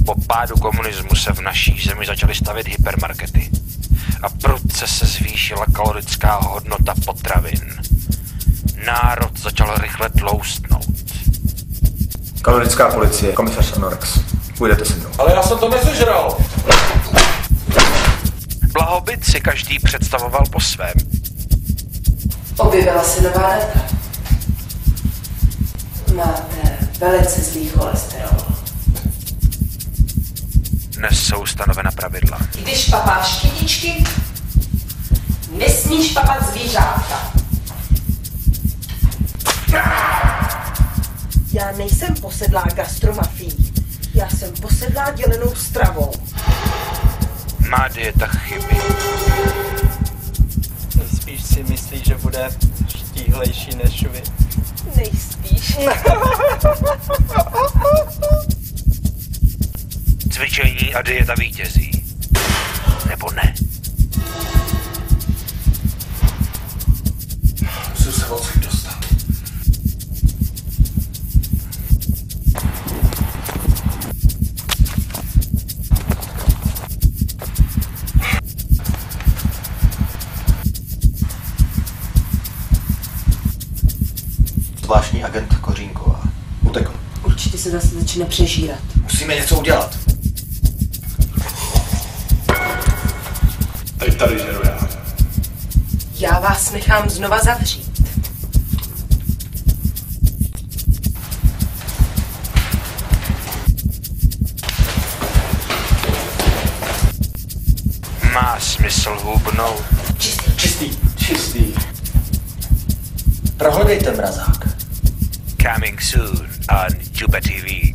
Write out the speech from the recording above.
Po pádu komunismu se v naší zemi začaly stavět hypermarkety a prudce se zvýšila kalorická hodnota potravin. Národ začal rychle tloustnout. Kalorická policie, komisař Anorex. Půjdete se mnou. Ale já jsem to nesežral. Blahobyt si každý představoval po svém. Objevila se nová data. Máte velice zlý cholesterol. Dnes jsou stanovena pravidla. Když papáš kytičky, nesmíš papat zvířátka. Já nejsem posedlá gastromafií. Já jsem posedlá dělenou stravou. Má dieta chyby. Nejspíš si myslí, že bude štíhlejší než vy. Nejspíš. Cvičení a dieta vítězí. Nebo ne? Musím se odsud dostat. Zvláštní agent Kořínková. Utekl. Určitě se zase začne přežírat. Musíme něco udělat. Teď tady žeru já. Já vás nechám znova zavřít. Má smysl hubnout. Čistý. Prohledejte mrazák. Coming soon on Juba TV.